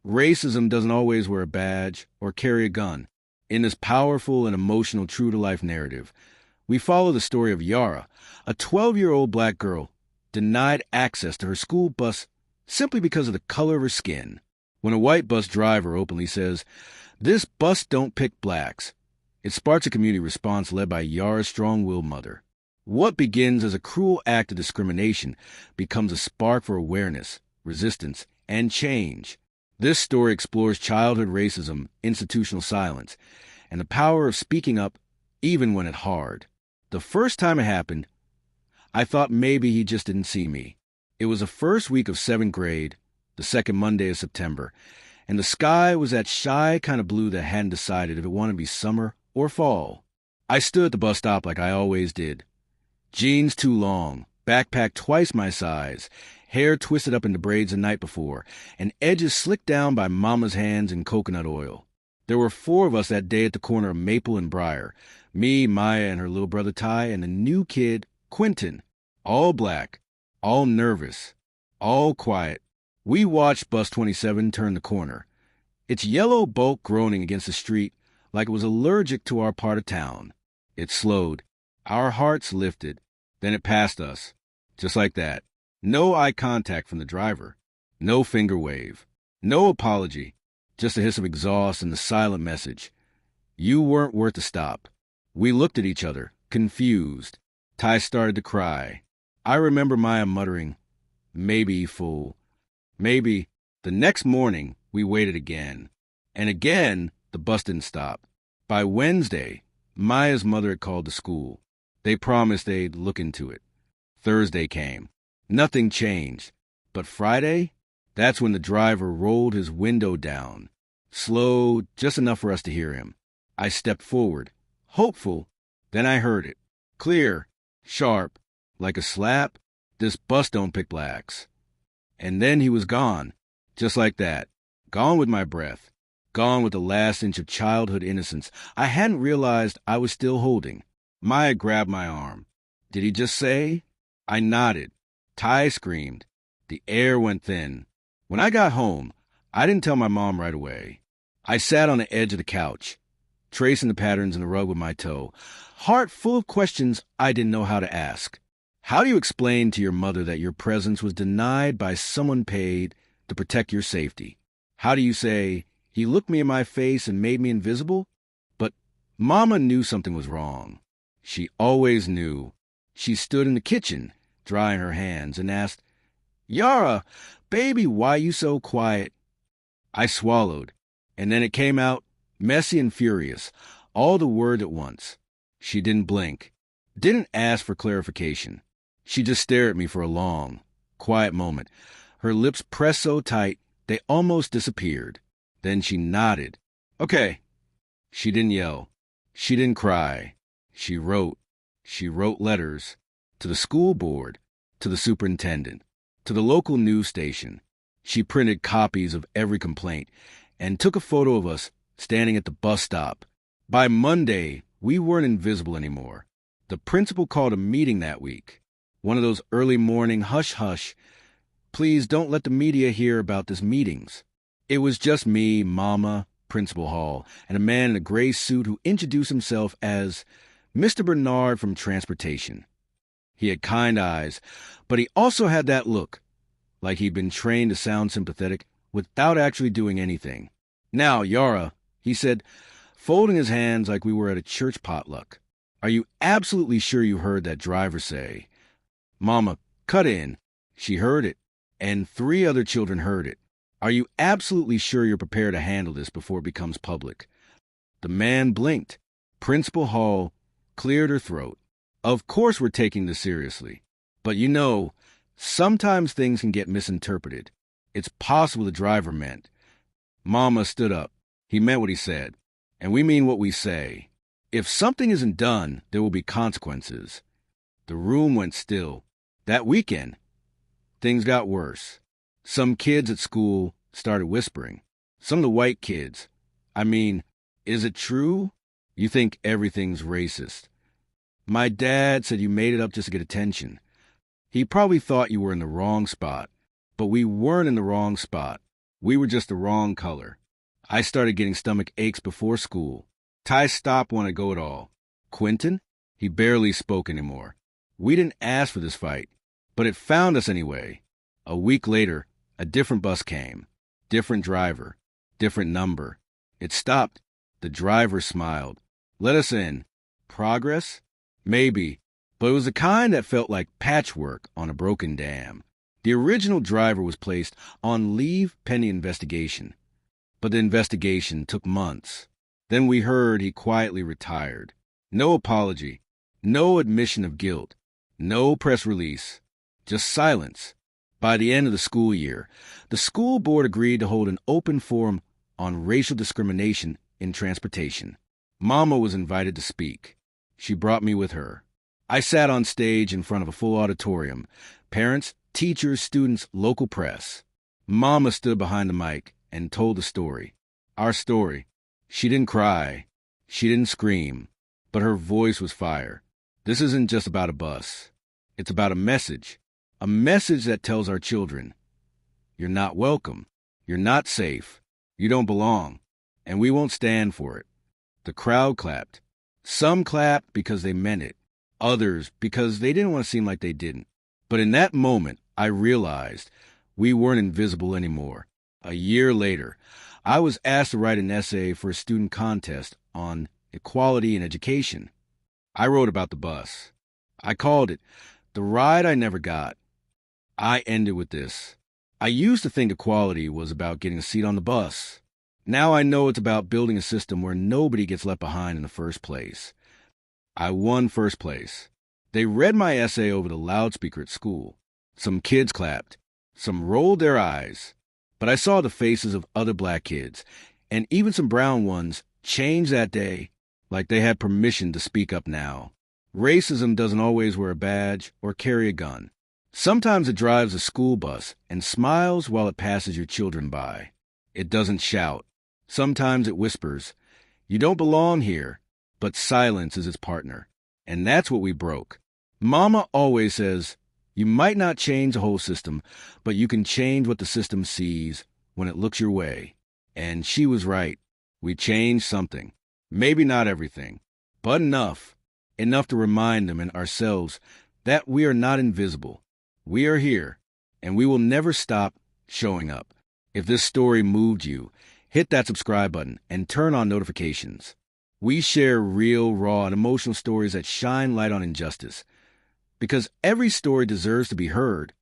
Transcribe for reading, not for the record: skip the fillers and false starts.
Racism doesn't always wear a badge or carry a gun. In this powerful and emotional true-to-life narrative, we follow the story of Yara, a 12-year-old black girl denied access to her school bus simply because of the color of her skin. When a white bus driver openly says, "This bus don't pick blacks," it sparks a community response led by Yara's strong-willed mother. What begins as a cruel act of discrimination becomes a spark for awareness, resistance, and change. This story explores childhood racism, institutional silence, and the power of speaking up even when it's hard. The first time it happened, I thought maybe he just didn't see me. It was the first week of 7th grade, the second Monday of September, and the sky was that shy kind of blue that hadn't decided if it wanted to be summer or fall. I stood at the bus stop like I always did. Jeans too long, backpack twice my size, hair twisted up into braids the night before, and edges slicked down by Mama's hands in coconut oil. There were 4 of us that day at the corner of Maple and Briar. Me, Maya, and her little brother Ty, and a new kid, Quentin. All black, all nervous, all quiet. We watched Bus 27 turn the corner, its yellow bulk groaning against the street like it was allergic to our part of town. It slowed. Our hearts lifted. Then it passed us. Just like that. No eye contact from the driver. No finger wave. No apology. Just a hiss of exhaust and the silent message. You weren't worth the stop. We looked at each other, confused. Ty started to cry. I remember Maya muttering, "Maybe, fool. Maybe." The next morning, we waited again. And again, the bus didn't stop. By Wednesday, Maya's mother had called the school. They promised they'd look into it. Thursday came. Nothing changed. But Friday, that's when the driver rolled his window down. Slow, just enough for us to hear him. I stepped forward, hopeful. Then I heard it. Clear, sharp, like a slap. "This bus don't pick blacks." And then he was gone. Just like that. Gone with my breath. Gone with the last inch of childhood innocence I hadn't realized I was still holding. Maya grabbed my arm. "Did he just say?" I nodded. Ty screamed. The air went thin. When I got home, I didn't tell my mom right away. I sat on the edge of the couch, tracing the patterns in the rug with my toe, heart full of questions I didn't know how to ask. How do you explain to your mother that your presence was denied by someone paid to protect your safety? How do you say, "He looked me in my face and made me invisible"? But Mama knew something was wrong. She always knew. She stood in the kitchen, drying her hands, and asked, "Yara, baby, why you so quiet?" I swallowed, and then it came out, messy and furious, all the word at once. She didn't blink, didn't ask for clarification. She just stared at me for a long, quiet moment, her lips pressed so tight they almost disappeared. Then she nodded. "Okay." She didn't yell. She didn't cry. She wrote. She wrote letters to the school board, to the superintendent, to the local news station. She printed copies of every complaint and took a photo of us standing at the bus stop. By Monday, we weren't invisible anymore. The principal called a meeting that week. One of those early morning hush-hush, "Please don't let the media hear about this" meetings. It was just me, Mama, Principal Hall, and a man in a gray suit who introduced himself as Mr. Bernard from Transportation. He had kind eyes, but he also had that look, like he'd been trained to sound sympathetic without actually doing anything. "Now, Yara," he said, folding his hands like we were at a church potluck, "are you absolutely sure you heard that driver say?" Mama cut in. She heard it, and 3 other children heard it. "Are you absolutely sure you're prepared to handle this before it becomes public?" The man blinked. Principal Hall cleared her throat. "Of course we're taking this seriously. But you know, sometimes things can get misinterpreted. It's possible the driver meant." Mama stood up. "He meant what he said. And we mean what we say. If something isn't done, there will be consequences." The room went still. That weekend, things got worse. Some kids at school started whispering. Some of the white kids. I mean, is it true? You think everything's racist. My dad said you made it up just to get attention. He probably thought you were in the wrong spot. But we weren't in the wrong spot. We were just the wrong color. I started getting stomach aches before school. Ty stopped wanting to go at all. Quentin? He barely spoke anymore. We didn't ask for this fight, but it found us anyway. A week later, a different bus came. Different driver. Different number. It stopped. The driver smiled. Let us in. Progress? Maybe, but it was the kind that felt like patchwork on a broken dam. The original driver was placed on leave pending investigation, but the investigation took months. Then we heard he quietly retired. No apology, no admission of guilt, no press release, just silence. By the end of the school year, the school board agreed to hold an open forum on racial discrimination in transportation. Mama was invited to speak. She brought me with her. I sat on stage in front of a full auditorium. Parents, teachers, students, local press. Mama stood behind the mic and told the story. Our story. She didn't cry. She didn't scream. But her voice was fire. This isn't just about a bus. It's about a message. A message that tells our children, you're not welcome. You're not safe. You don't belong. And we won't stand for it. The crowd clapped. Some clapped because they meant it. Others because they didn't want to seem like they didn't. But in that moment, I realized we weren't invisible anymore. A year later, I was asked to write an essay for a student contest on equality in education. I wrote about the bus. I called it The Ride I Never Got. I ended with this. I used to think equality was about getting a seat on the bus. Now I know it's about building a system where nobody gets left behind in the first place. I won first place. They read my essay over the loudspeaker at school. Some kids clapped. Some rolled their eyes. But I saw the faces of other black kids, and even some brown ones, change that day, like they had permission to speak up now. Racism doesn't always wear a badge or carry a gun. Sometimes it drives a school bus and smiles while it passes your children by. It doesn't shout. Sometimes it whispers, you don't belong here, but silence is its partner. And that's what we broke. Mama always says, you might not change the whole system, but you can change what the system sees when it looks your way. And she was right. We changed something. Maybe not everything, but enough. Enough to remind them and ourselves that we are not invisible. We are here, and we will never stop showing up. If this story moved you, hit that subscribe button and turn on notifications. We share real, raw, and emotional stories that shine light on injustice. Because every story deserves to be heard,